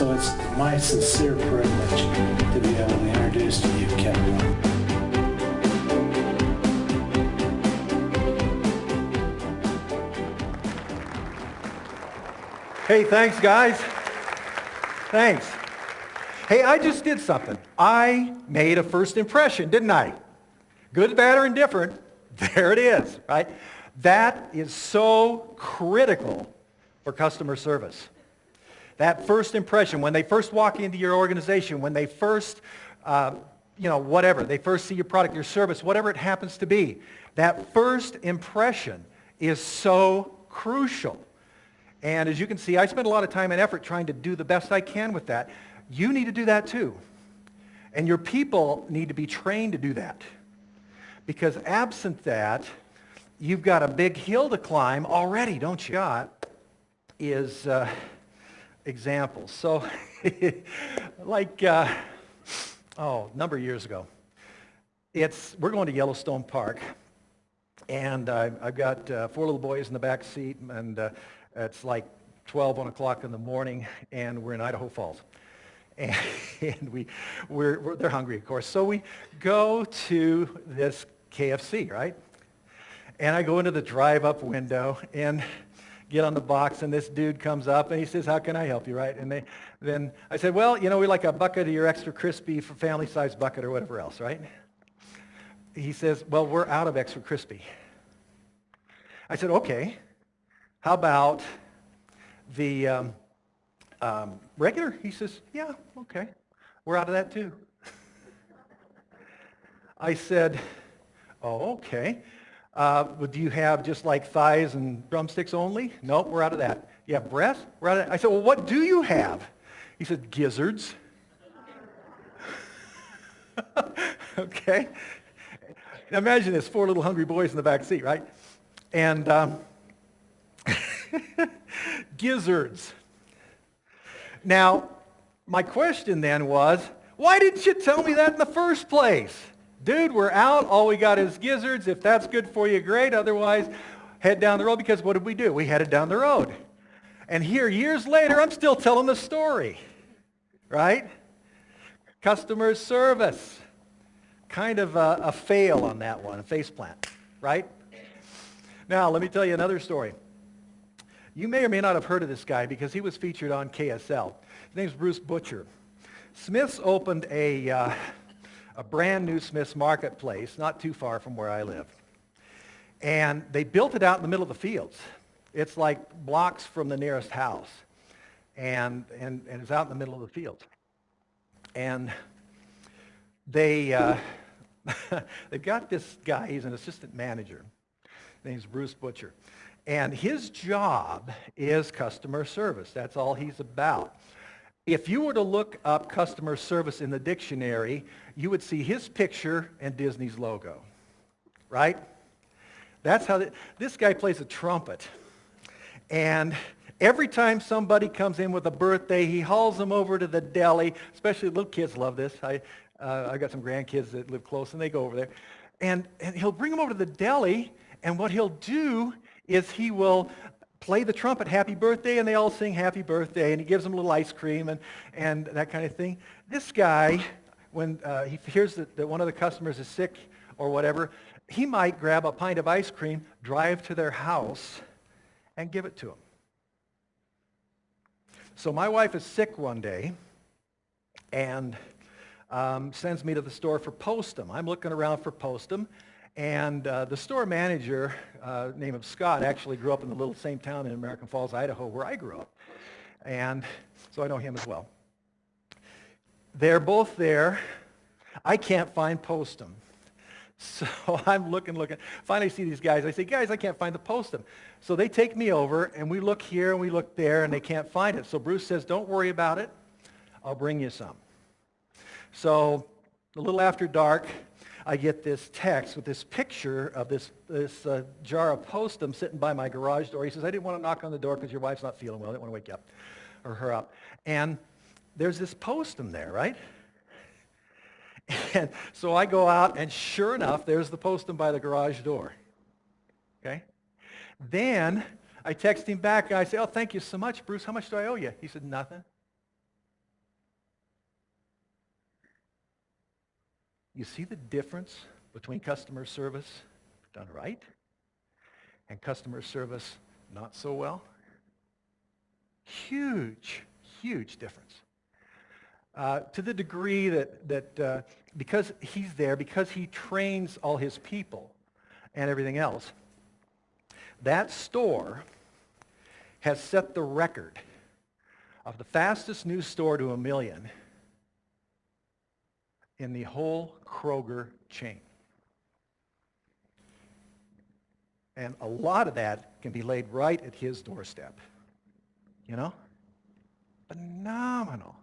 So it's my sincere privilege to be able to introduce to you Kevin. Hey, thanks, guys. Thanks. Hey, I just did something. I made a first impression, didn't I? Good, bad, or indifferent. There it is, right? That is so critical for customer service. That first impression, when they first walk into your organization, when they first, whatever, they first see your product, your service, whatever it happens to be, that first impression is so crucial. And as you can see, I spend a lot of time and effort trying to do the best I can with that. You need to do that too. And your people need to be trained to do that. Because absent that, you've got a big hill to climb already, don't you? Got is examples. So, a number of years ago, we're going to Yellowstone Park. And I've got 4 little boys in the back seat, and it's like 1 o'clock in the morning, and we're in Idaho Falls. And they're hungry, of course. So we go to this KFC, right? And I go into the drive-up window and get on the box, and this dude comes up, and he says, "How can I help you?" Right? And then I said, "Well, we like a bucket of your extra crispy for family-sized bucket or whatever else," right? He says, "Well, we're out of extra crispy." I said, "Okay. How about the regular?" He says, "Yeah, okay. We're out of that too." I said, "Oh, okay. Do you have just like thighs and drumsticks only?" "Nope, we're out of that." "You have breasts?" "We're out of that." I said, "Well, what do you have?" He said, "Gizzards." Okay. Now imagine this, 4 little hungry boys in the back seat, right? And gizzards. Now, my question then was, why didn't you tell me that in the first place? Dude, we're out. All we got is gizzards. If that's good for you, great. Otherwise, head down the road. Because what did we do? We headed down the road. And here, years later, I'm still telling the story. Right? Customer service. Kind of a fail on that one, a faceplant. Right? Now, let me tell you another story. You may or may not have heard of this guy because he was featured on KSL. His name's Bruce Butcher. Smith's opened a brand new Smith's Marketplace not too far from where I live. And they built it out in the middle of the fields. It's like blocks from the nearest house. And it's out in the middle of the fields. And they've got this guy, he's an assistant manager. His name's Bruce Butcher. And his job is customer service. That's all he's about. If you were to look up customer service in the dictionary, you would see his picture and Disney's logo. Right? That's how this guy plays a trumpet. And every time somebody comes in with a birthday, he hauls them over to the deli. Especially little kids love this. I've got some grandkids that live close, and they go over there. And he'll bring them over to the deli, and what he'll do is he will play the trumpet, "Happy Birthday," and they all sing "Happy Birthday," and he gives them a little ice cream and that kind of thing. This guy, when he hears that one of the customers is sick or whatever, he might grab a pint of ice cream, drive to their house, and give it to them. So my wife is sick one day and sends me to the store for Postum. I'm looking around for Postum. And the store manager, name of Scott, actually grew up in the little same town in American Falls, Idaho, where I grew up. And so I know him as well. They're both there. I can't find Postum. So I'm looking. Finally I see these guys. I say, "Guys, I can't find the Postum." So they take me over, and we look here and we look there, and they can't find it. So Bruce says, "Don't worry about it. I'll bring you some." So a little after dark, I get this text with this picture of this jar of Postum sitting by my garage door. He says, "I didn't want to knock on the door because your wife's not feeling well. I didn't want to wake you up or her up." And there's this Postum there, right? And so I go out, and sure enough, there's the Postum by the garage door. Okay? Then I text him back, and I say, "Oh, thank you so much, Bruce. How much do I owe you?" He said, "Nothing." You see the difference between customer service done right and customer service not so well? Huge, huge difference. To the degree that because he's there, because he trains all his people and everything else, that store has set the record of the fastest new store to 1 million in the whole Kroger chain. And a lot of that can be laid right at his doorstep. You know? Phenomenal.